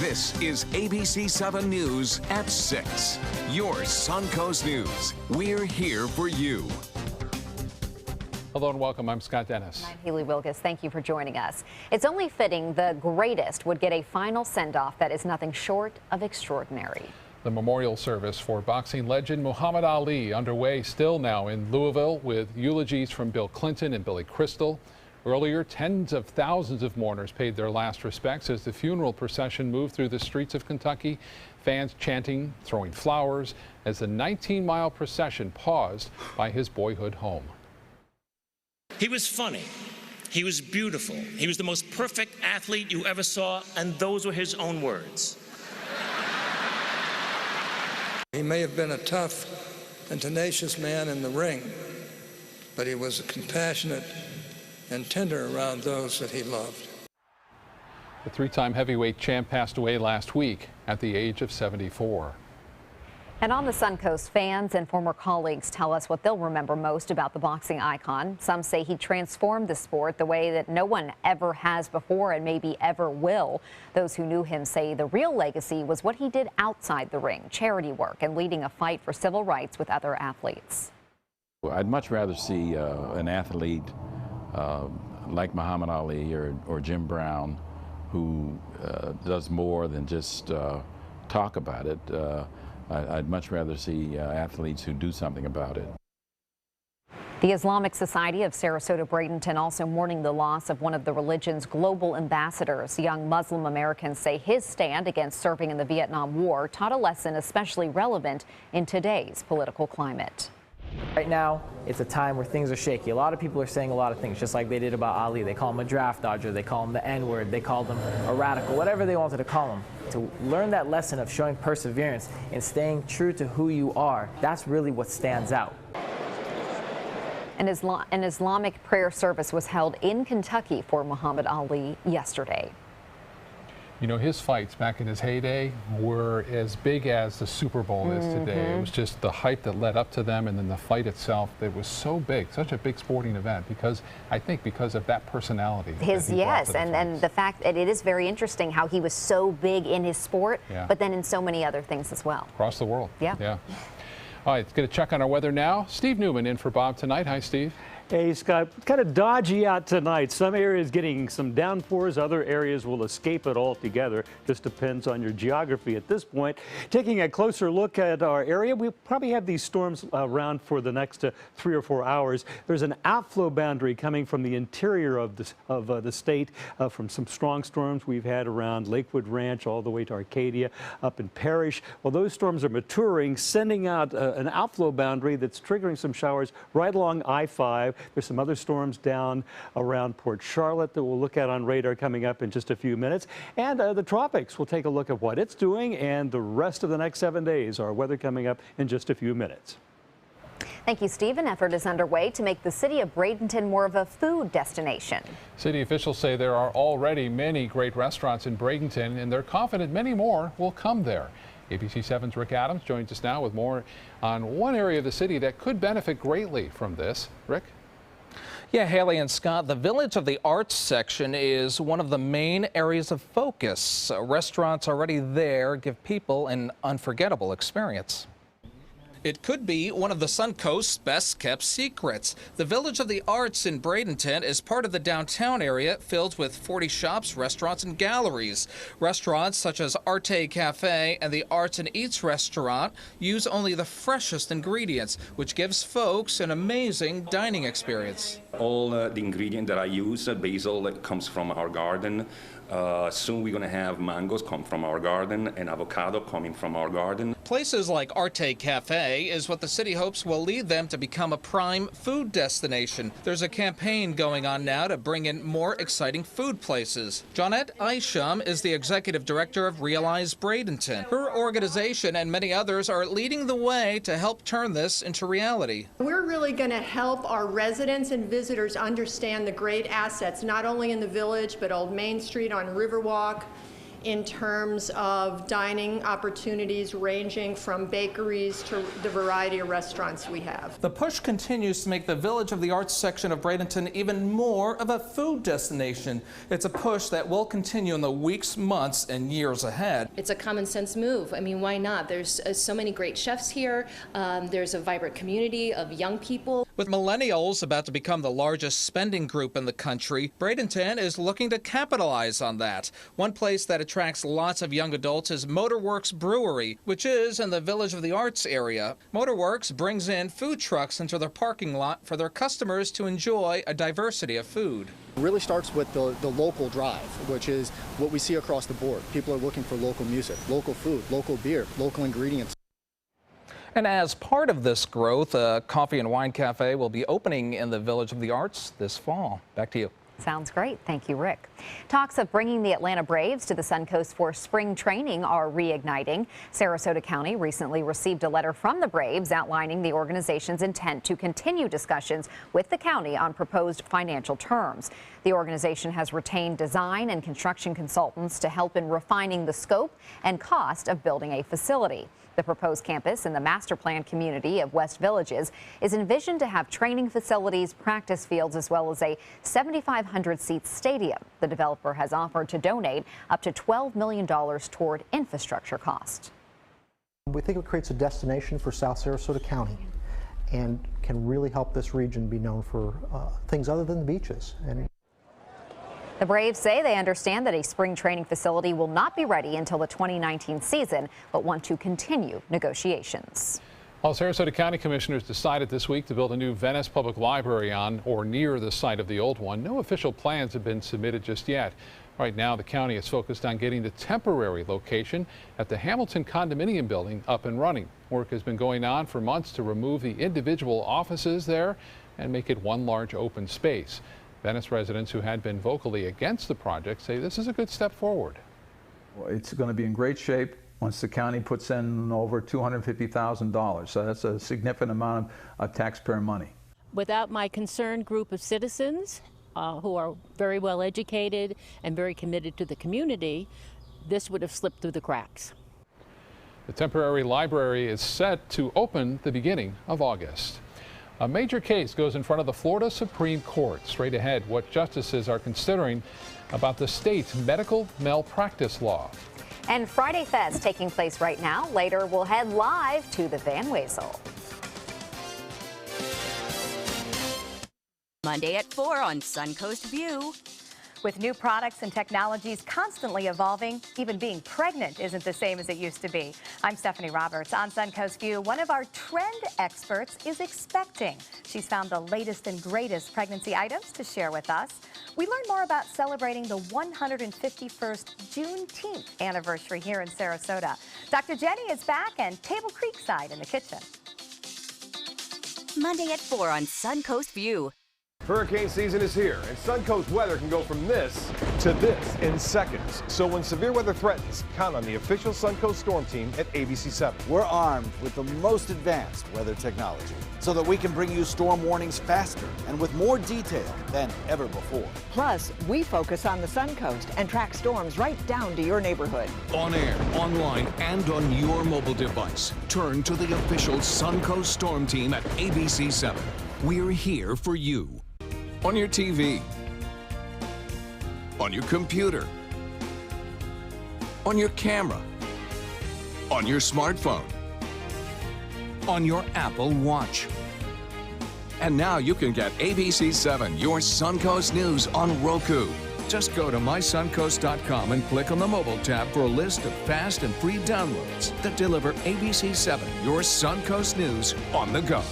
This is ABC 7 News at 6. Your Suncoast News. We're here for you. Hello and welcome. I'm Scott Dennis. I'm Haley Wilkes. Thank you for joining us. It's only fitting the greatest would get a final send-off that is nothing short of extraordinary. The memorial service for boxing legend Muhammad Ali underway still now in Louisville with eulogies from Bill Clinton and Billy Crystal. Earlier, tens of thousands of mourners paid their last respects as the funeral procession moved through the streets of Kentucky, fans chanting, throwing flowers as the 19-mile procession paused by his boyhood home. He was funny. He was beautiful. He was the most perfect athlete you ever saw, and those were his own words. He may have been a tough and tenacious man in the ring, but he was compassionate and tender around those that he loved. The three-time heavyweight champ passed away last week at the age of 74. And on the Suncoast, fans and former colleagues tell us what they'll remember most about the boxing icon. Some say he transformed the sport the way that no one ever has before and maybe ever will. Those who knew him say the real legacy was what he did outside the ring, charity work and leading a fight for civil rights with other athletes. I'd much rather see an athlete like Muhammad Ali or Jim Brown who does more than just talk about it. I'd much rather see athletes who do something about it. The Islamic Society of Sarasota Bradenton also mourning the loss of one of the religion's global ambassadors. Young Muslim Americans say his stand against serving in the Vietnam War taught a lesson especially relevant in today's political climate. Right now, it's a time where things are shaky. A lot of people are saying a lot of things, just like they did about Ali. They call him a draft dodger, they call him the N-word, they called him a radical, whatever they wanted to call him. To learn that lesson of showing perseverance and staying true to who you are, that's really what stands out. An Islamic prayer service was held in Kentucky for Muhammad Ali yesterday. You know, his fights back in his heyday were as big as the Super Bowl is today. It was just the hype that led up to them, and then the fight itself. It was so big, such a big sporting event, because I think because of that personality. Yes, and the fact that it is very interesting how he was so big in his sport, but then in so many other things as well. Across the world. Yeah. All right, let's get a check on our weather now. Steve Newman in for Bob tonight. Hi, Steve. Hey, Scott, kind of dodgy out tonight. Some areas getting some downpours, other areas will escape it altogether. Just depends on your geography at this point. Taking a closer look at our area, we probably have these storms around for the next 3 or 4 hours. There's an outflow boundary coming from the interior of the state from some strong storms we've had around Lakewood Ranch all the way to Arcadia, up in Parrish. Well, those storms are maturing, sending out an outflow boundary that's triggering some showers right along I-5. There's some other storms down around Port Charlotte that we'll look at on radar coming up in just a few minutes. And the tropics, we'll take a look at what it's doing and the rest of the next 7 days. Our weather coming up in just a few minutes. Thank you, Steve. An effort is underway to make the city of Bradenton more of a food destination. City officials say there are already many great restaurants in Bradenton, and they're confident many more will come there. ABC 7's Rick Adams joins us now with more on one area of the city that could benefit greatly from this. Rick? Yeah, Haley and Scott, the Village of the Arts section is one of the main areas of focus. Restaurants already there give people an unforgettable experience. It could be one of the Suncoast's best-kept secrets. The Village of the Arts in Bradenton is part of the downtown area filled with 40 shops, restaurants, and galleries. Restaurants such as Arte Cafe and the Arts and Eats restaurant use only the freshest ingredients, which gives folks an amazing dining experience. All the ingredient that I use, basil that comes from our garden. Soon we're going to have mangoes come from our garden and avocado coming from our garden. Places like Arte Cafe is what the city hopes will lead them to become a prime food destination. There's a campaign going on now to bring in more exciting food places. Johnette Isham is the executive director of Realize Bradenton. Her organization and many others are leading the way to help turn this into reality. We're really going to help our residents and visitors understand the great assets, not only in the village, but Old Main Street on Riverwalk, in terms of dining opportunities ranging from bakeries to the variety of restaurants we have. The push continues to make the Village of the Arts section of Bradenton even more of a food destination. It's a push that will continue in the weeks, months, and years ahead. It's a common sense move. I mean, why not? There's so many great chefs here. There's a vibrant community of young people. With millennials about to become the largest spending group in the country, Bradenton is looking to capitalize on that. One place that attracts lots of young adults is Motorworks Brewery, which is in the Village of the Arts area. Motorworks brings in food trucks into their parking lot for their customers to enjoy a diversity of food. It really starts with the local drive, which is what we see across the board. People are looking for local music, local food, local beer, local ingredients. And as part of this growth, a coffee and wine cafe will be opening in the Village of the Arts this fall. Back to you. Sounds great. Thank you, Rick. Talks of bringing the Atlanta Braves to the Suncoast for spring training are reigniting. Sarasota County recently received a letter from the Braves outlining the organization's intent to continue discussions with the county on proposed financial terms. The organization has retained design and construction consultants to help in refining the scope and cost of building a facility. The proposed campus in the master plan community of West Villages is envisioned to have training facilities, practice fields, as well as a 7,500-seat stadium. The developer has offered to donate up to $12 million toward infrastructure costs. We think it creates a destination for South Sarasota County and can really help this region be known for things other than the beaches. The Braves say they understand that a spring training facility will not be ready until the 2019 season, but want to continue negotiations. Well, Sarasota County commissioners decided this week to build a new Venice Public Library on or near the site of the old one. No official plans have been submitted just yet. Right now, the county is focused on getting the temporary location at the Hamilton Condominium building up and running. Work has been going on for months to remove the individual offices there and make it one large open space. Venice residents who had been vocally against the project say this is a good step forward. Well, it's going to be in great shape once the county puts in over $250,000. So that's a significant amount of taxpayer money. Without my concerned group of citizens who are very well educated and very committed to the community, this would have slipped through the cracks. The temporary library is set to open the beginning of August. A major case goes in front of the Florida Supreme Court. Straight ahead, what justices are considering about the state's medical malpractice law. And Friday Fest taking place right now. Later, we'll head live to the Van Wezel. Monday at 4 on Suncoast View. With new products and technologies constantly evolving, even being pregnant isn't the same as it used to be. I'm Stephanie Roberts. On Suncoast View, one of our trend experts is expecting. She's found the latest and greatest pregnancy items to share with us. We learn more about celebrating the 151st Juneteenth anniversary here in Sarasota. Dr. Jenny is back and Table Creekside in the kitchen. Monday at 4 on Suncoast View. Hurricane season is here, and Suncoast weather can go from this to this in seconds. So when severe weather threatens, count on the official Suncoast Storm Team at ABC7. We're armed with the most advanced weather technology so that we can bring you storm warnings faster and with more detail than ever before. Plus, we focus on the Suncoast and track storms right down to your neighborhood. On air, online, and on your mobile device. Turn to the official Suncoast Storm Team at ABC7. We're here for you. On your TV, on your computer, on your camera, on your smartphone, on your Apple Watch. And now you can get ABC7, your Suncoast News on Roku. Just go to mysuncoast.com and click on the mobile tab for a list of fast and free downloads that deliver ABC7, your Suncoast News on the go.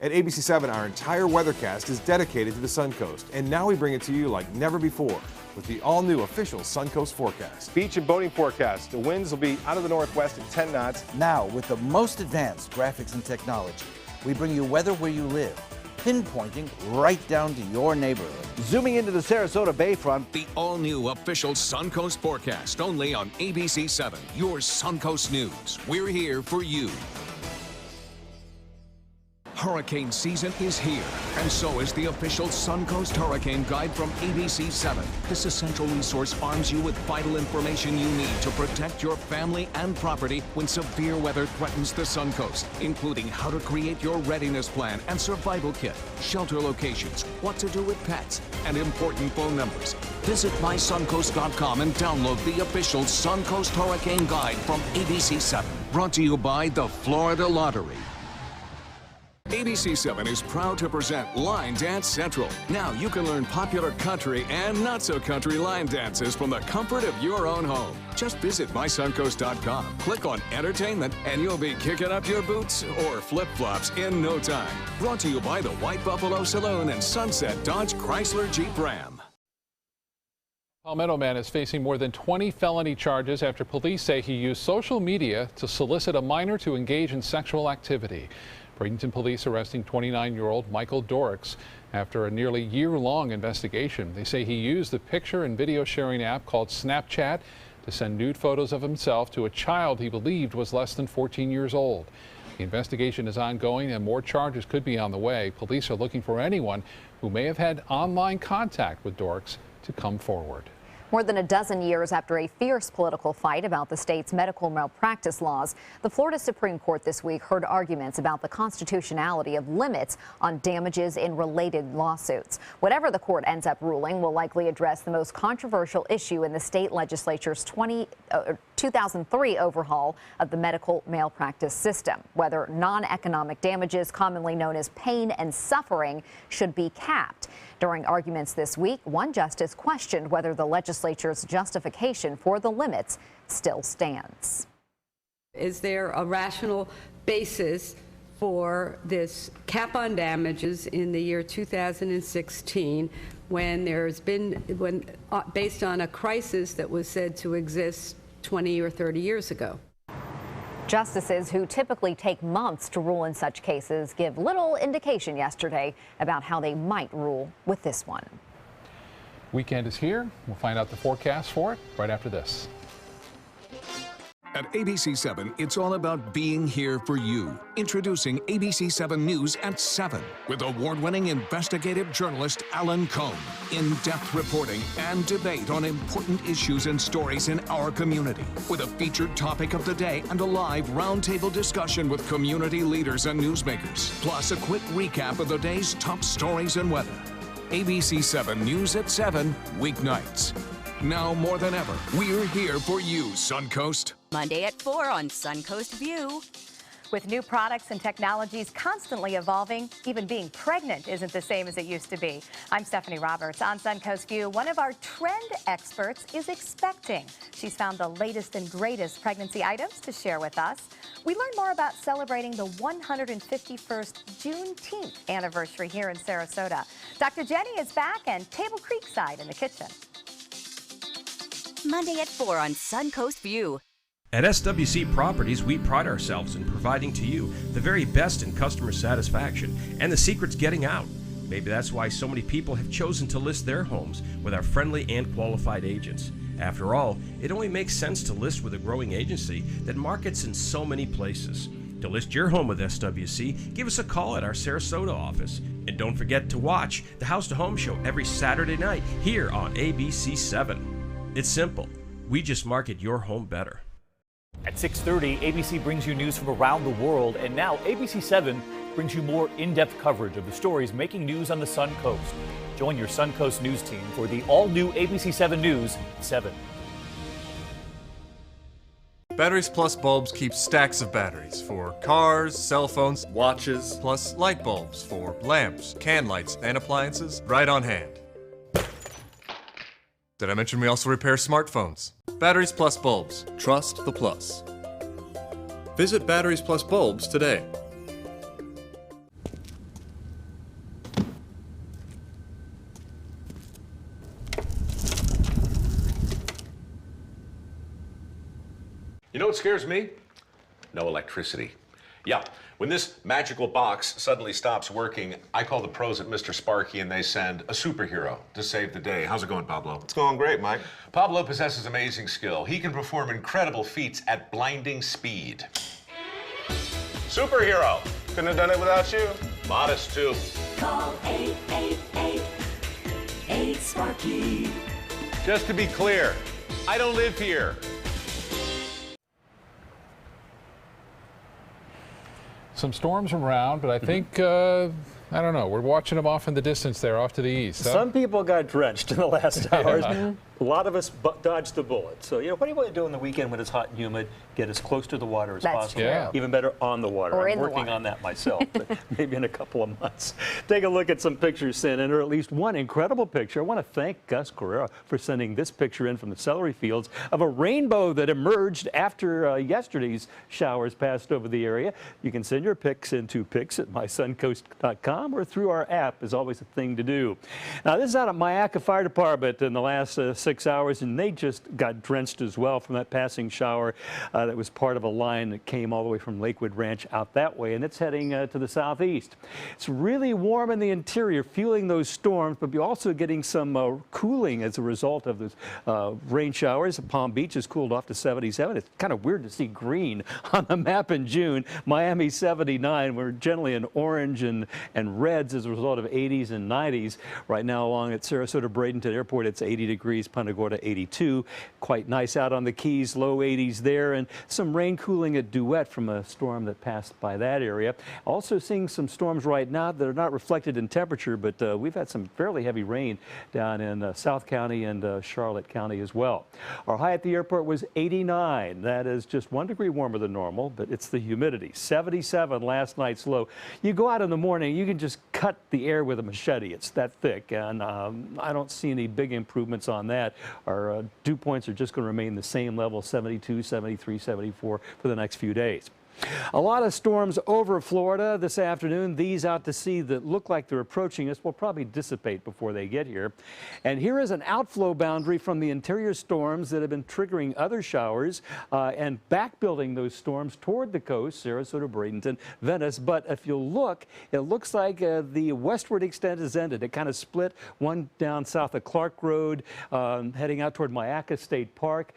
At ABC7, our entire weathercast is dedicated to the Suncoast, and now we bring it to you like never before with the all-new official Suncoast forecast. Beach and boating forecast. The winds will be out of the northwest at 10 knots. Now, with the most advanced graphics and technology, we bring you weather where you live, pinpointing right down to your neighborhood. Zooming into the Sarasota Bayfront, the all-new official Suncoast forecast, only on ABC7, your Suncoast News. We're here for you. Hurricane season is here, and so is the official Suncoast Hurricane Guide from ABC 7. This essential resource arms you with vital information you need to protect your family and property when severe weather threatens the Suncoast, including how to create your readiness plan and survival kit, shelter locations, what to do with pets, and important phone numbers. Visit mysuncoast.com and download the official Suncoast Hurricane Guide from ABC 7. Brought to you by the Florida Lottery. ABC 7 is proud to present Line Dance Central. Now you can learn popular country and not-so-country line dances from the comfort of your own home. Just visit mysuncoast.com, click on Entertainment, and you'll be kicking up your boots or flip-flops in no time. Brought to you by the White Buffalo Saloon and Sunset Dodge Chrysler Jeep Ram. Palmetto man is facing more than 20 felony charges after police say he used social media to solicit a minor to engage in sexual activity. Bradenton police arresting 29-year-old Michael Dorix after a nearly year-long investigation. They say he used the picture and video sharing app called Snapchat to send nude photos of himself to a child he believed was less than 14 years old. The investigation is ongoing and more charges could be on the way. Police are looking for anyone who may have had online contact with Dorix to come forward. More than a dozen years after a fierce political fight about the state's medical malpractice laws, the Florida Supreme Court this week heard arguments about the constitutionality of limits on damages in related lawsuits. Whatever the court ends up ruling will likely address the most controversial issue in the state legislature's 2003 overhaul of the medical malpractice system, whether non-economic damages, commonly known as pain and suffering, should be capped. During arguments this week, one justice questioned whether the legislature's justification for the limits still stands. Is there a rational basis for this cap on damages in the year 2016 when based on a crisis that was said to exist 20 or 30 years ago? Justices, who typically take months to rule in such cases, give little indication yesterday about how they might rule with this one. Weekend is here. We'll find out the forecast for it right after this. At ABC 7, it's all about being here for you. Introducing ABC 7 News at 7 with award-winning investigative journalist Alan Cohn. In-depth reporting and debate on important issues and stories in our community. With a featured topic of the day and a live roundtable discussion with community leaders and newsmakers. Plus a quick recap of the day's top stories and weather. ABC 7 News at 7, weeknights. Now more than ever, we're here for you, Suncoast. Monday at 4 on Suncoast View. With new products and technologies constantly evolving, even being pregnant isn't the same as it used to be. I'm Stephanie Roberts. On Suncoast View, one of our trend experts is expecting. She's found the latest and greatest pregnancy items to share with us. We learn more about celebrating the 151st Juneteenth anniversary here in Sarasota. Dr. Jenny is back and Table Creekside in the kitchen. Monday at 4 on Suncoast View. At SWC Properties, we pride ourselves in providing to you the very best in customer satisfaction, and the secret's getting out. Maybe that's why so many people have chosen to list their homes with our friendly and qualified agents. After all, it only makes sense to list with a growing agency that markets in so many places. To list your home with SWC, give us a call at our Sarasota office. And don't forget to watch the House to Home Show every Saturday night here on ABC 7. It's simple. We just market your home better. At 6:30, ABC brings you news from around the world, and now ABC 7 brings you more in-depth coverage of the stories making news on the Suncoast. Join your Suncoast News team for the all-new ABC 7 News at 7. Batteries Plus bulbs keep stacks of batteries for cars, cell phones, watches, plus light bulbs for lamps, can lights, and appliances right on hand. Did I mention we also repair smartphones? Batteries Plus bulbs. Trust the plus. Visit Batteries Plus bulbs today. You know what scares me? No electricity. Yeah, when this magical box suddenly stops working, I call the pros at Mr. Sparky and they send a superhero to save the day. How's it going, Pablo? It's going great, Mike. Pablo possesses amazing skill. He can perform incredible feats at blinding speed. Superhero! Couldn't have done it without you. Modest, too. Call 888-8-SPARKY. Just to be clear, I don't live here. Some storms around, but I think, I don't know, we're watching them off in the distance there, off to the east. Huh? Some people got drenched in the last hours. A lot of us dodged the bullet. So, what do you want to do on the weekend when it's hot and humid? Get as close to the water as possible. Yeah. Even better, on the water. Or I'm working on that myself, but maybe in a couple of months. Take a look at some pictures sent in, or at least one incredible picture. I want to thank Gus Carrera for sending this picture in from the celery fields of a rainbow that emerged after yesterday's showers passed over the area. You can send your pics into pics@mysuncoast.com or through our app is always a thing to do. Now, this is out at Myakka Fire Department in the last 6 hours, and they just got drenched as well from that passing shower that was part of a line that came all the way from Lakewood Ranch out that way, and it's heading to the southeast. It's really warm in the interior, fueling those storms, but you're also getting some cooling as a result of those rain showers. Palm Beach has cooled off to 77. It's kind of weird to see green on the map in June. Miami 79. We're generally in orange and reds as a result of 80s and 90s. Right now along at Sarasota Bradenton Airport, it's 80 degrees. Punta Gorda 82. Quite nice out on the Keys, low 80s there, and some rain cooling at Duet from a storm that passed by that area. Also seeing some storms right now that are not reflected in temperature, but we've had some fairly heavy rain down in South County and Charlotte County as well. Our high at the airport was 89. That is just 1 degree warmer than normal, but it's the humidity. 77 last night's low. You go out in the morning, you can just cut the air with a machete. It's that thick, and I don't see any big improvements on that. Our dew points are just going to remain the same level, 72, 73, 74 for the next few days. A lot of storms over Florida this afternoon. These out to sea that look like they're approaching us will probably dissipate before they get here. And here is an outflow boundary from the interior storms that have been triggering other showers and back building those storms toward the coast, Sarasota, Bradenton, Venice. But if you look, it looks like the westward extent has ended. It kind of split, one down south of Clark Road, heading out toward Myakka State Park.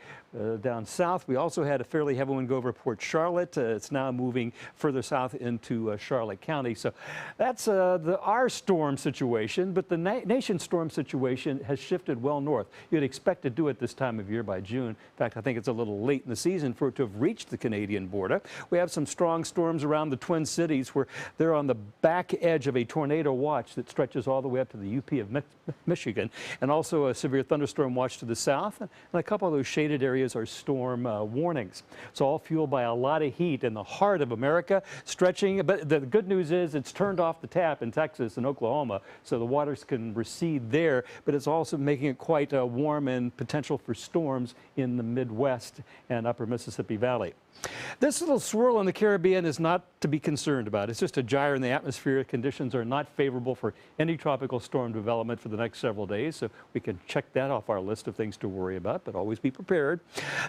Down south, we also had a fairly heavy one go over Port Charlotte. It's now moving further south into Charlotte County. So that's our storm situation, but the nation's storm situation has shifted well north. You'd expect to do it this time of year by June. In fact, I think it's a little late in the season for it to have reached the Canadian border. We have some strong storms around the Twin Cities where they're on the back edge of a tornado watch that stretches all the way up to the UP of Michigan, and also a severe thunderstorm watch to the south, and a couple of those shaded areas are storm warnings. It's all fueled by a lot of heat in the heart of America, stretching. But the good news is it's turned off the tap in Texas and Oklahoma, so the waters can recede there. But it's also making it quite warm and potential for storms in the Midwest and upper Mississippi Valley. This little swirl in the Caribbean is not to be concerned about. It's just a gyre in the atmosphere. Conditions are not favorable for any tropical storm development for the next several days, so we can check that off our list of things to worry about, but always be prepared.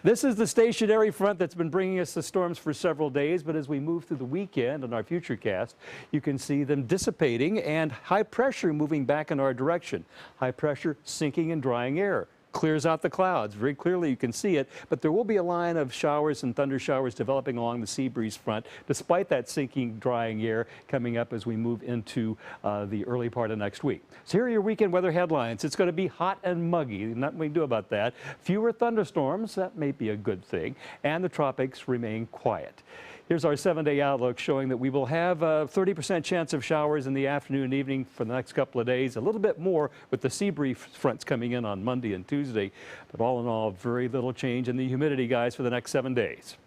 This is the stationary front that's been bringing us the storms for several days, but as we move through the weekend on our Futurecast, you can see them dissipating and high pressure moving back in our direction. High pressure sinking and drying air. Clears out the clouds. Very clearly you can see it, but there will be a line of showers and thunder showers developing along the sea breeze front, despite that sinking, drying air coming up as we move into the early part of next week. So here are your weekend weather headlines. It's going to be hot and muggy. Nothing we can do about that. Fewer thunderstorms. That may be a good thing. And the tropics remain quiet. Here's our 7-day outlook showing that we will have a 30% chance of showers in the afternoon and evening for the next couple of days. A little bit more with the sea breeze fronts coming in on Monday and Tuesday. But all in all, very little change in the humidity, guys, for the next 7 days.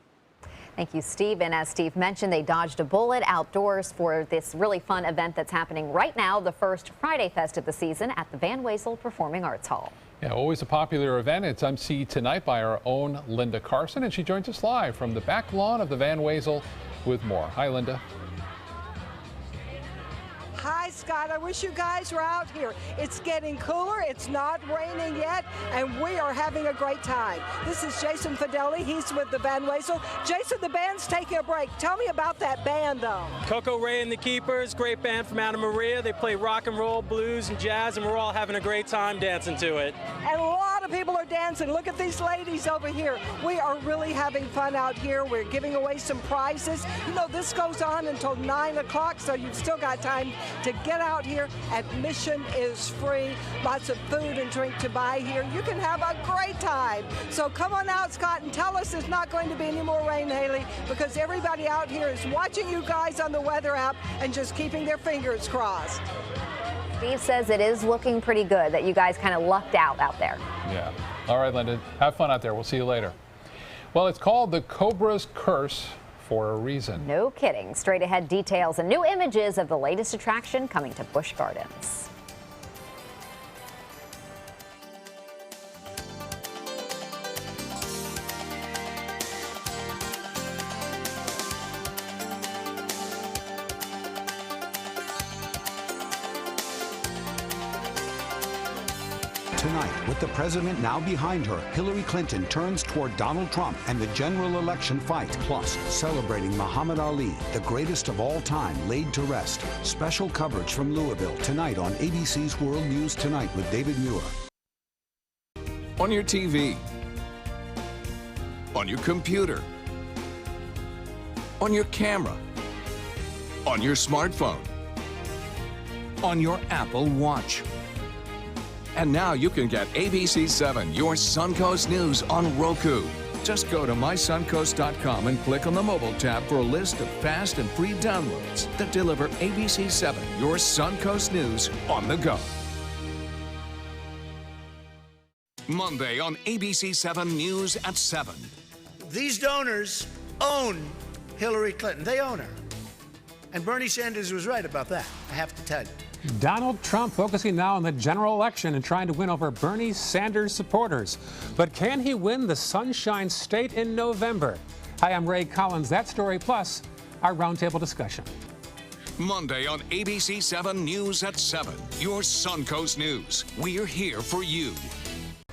Thank you, Steve. And as Steve mentioned, they dodged a bullet outdoors for this really fun event that's happening right now, the first Friday Fest of the season at the Van Wezel Performing Arts Hall. Yeah, always a popular event. It's emceed tonight by our own Linda Carson, and she joins us live from the back lawn of the Van Wezel with more. Hi, Linda. Hi, Scott. I wish you guys were out here. It's getting cooler. It's not raining yet, and we are having a great time. This is Jason Fideli. He's with the Van Wezel. Jason, the band's taking a break. Tell me about that band, though. Coco Ray and the Keepers, great band from Anna Maria. They play rock and roll, blues, and jazz, and we're all having a great time dancing to it. And a lot of people are dancing. Look at these ladies over here. We are really having fun out here. We're giving away some prizes. You know, this goes on until 9 o'clock, so you've still got time to get out here. Admission is free. Lots of food and drink to buy here. You can have a great time. So come on out, Scott, and tell us there's not going to be any more rain, Haley, because everybody out here is watching you guys on the weather app and just keeping their fingers crossed. Steve says it is looking pretty good, that you guys kind of lucked out there. Yeah. All right, Linda. Have fun out there. We'll see you later. Well, it's called the Cobra's Curse for a reason. No kidding. Straight ahead details and new images of the latest attraction coming to Busch Gardens. Tonight, with the president now behind her, Hillary Clinton turns toward Donald Trump and the general election fight. Plus, celebrating Muhammad Ali, the greatest of all time, laid to rest. Special coverage from Louisville tonight on ABC's World News Tonight with David Muir. On your TV, on your computer, on your camera, on your smartphone, on your Apple Watch. And now you can get ABC7, your Suncoast News on Roku. Just go to mysuncoast.com and click on the mobile tab for a list of fast and free downloads that deliver ABC7, your Suncoast News on the go. Monday on ABC7 News at 7. These donors own Hillary Clinton. They own her. And Bernie Sanders was right about that, I have to tell you. Donald Trump focusing now on the general election and trying to win over Bernie Sanders supporters. But can he win the Sunshine State in November? Hi, I'm Ray Collins. That story plus our roundtable discussion. Monday on ABC7 News at 7. Your Suncoast News. We're here for you.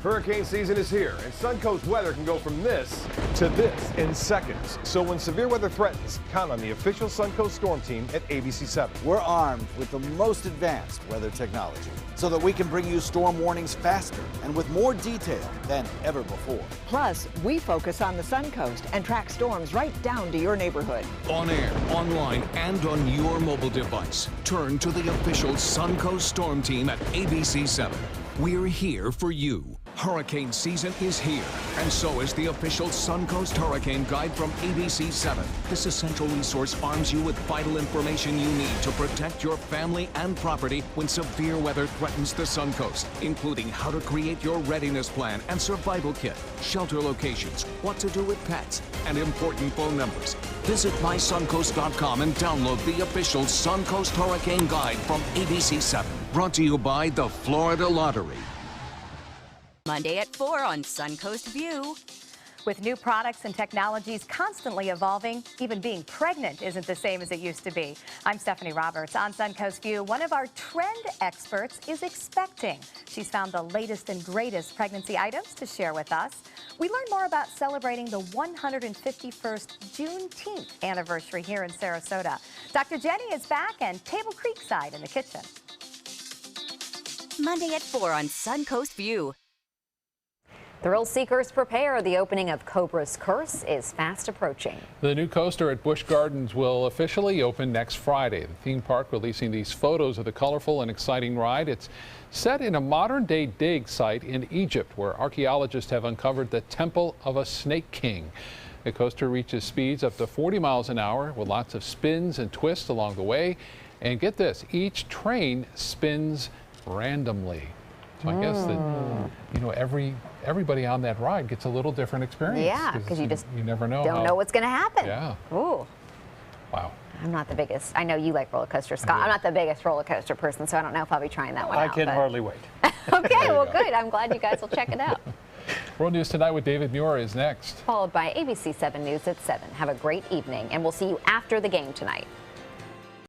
Hurricane season is here, and Suncoast weather can go from this to this in seconds. So when severe weather threatens, count on the official Suncoast Storm Team at ABC7. We're armed with the most advanced weather technology so that we can bring you storm warnings faster and with more detail than ever before. Plus, we focus on the Suncoast and track storms right down to your neighborhood. On air, online, and on your mobile device. Turn to the official Suncoast Storm Team at ABC7. We're here for you. Hurricane season is here, and so is the official Suncoast Hurricane Guide from ABC7. This essential resource arms you with vital information you need to protect your family and property when severe weather threatens the Suncoast, including how to create your readiness plan and survival kit, shelter locations, what to do with pets, and important phone numbers. Visit mysuncoast.com and download the official Suncoast Hurricane Guide from ABC7. Brought to you by the Florida Lottery. Monday at 4 on Suncoast View. With new products and technologies constantly evolving, even being pregnant isn't the same as it used to be. I'm Stephanie Roberts. On Suncoast View, one of our trend experts is expecting. She's found the latest and greatest pregnancy items to share with us. We learn more about celebrating the 151st Juneteenth anniversary here in Sarasota. Dr. Jenny is back and Table Creekside in the kitchen. Monday at 4 on Suncoast View. Thrill seekers prepare. The opening of Cobra's Curse is fast approaching. The new coaster at Busch Gardens will officially open next Friday. The theme park releasing these photos of the colorful and exciting ride. It's set in a modern-day dig site in Egypt, where archaeologists have uncovered the Temple of a Snake King. The coaster reaches speeds up to 40 miles an hour with lots of spins and twists along the way. And get this, each train spins randomly. So I guess that, you know, everybody on that ride gets a little different experience. Yeah, because you never know. Don't know what's going to happen. Yeah. Ooh. Wow. I'm not the biggest. I know you like roller coasters, Scott. I'm not the biggest roller coaster person, so I don't know if I'll be trying that one out. I can hardly wait. Okay, well, good. I'm glad you guys will check it out. World News Tonight with David Muir is next. Followed by ABC7 News at 7. Have a great evening, and we'll see you after the game tonight.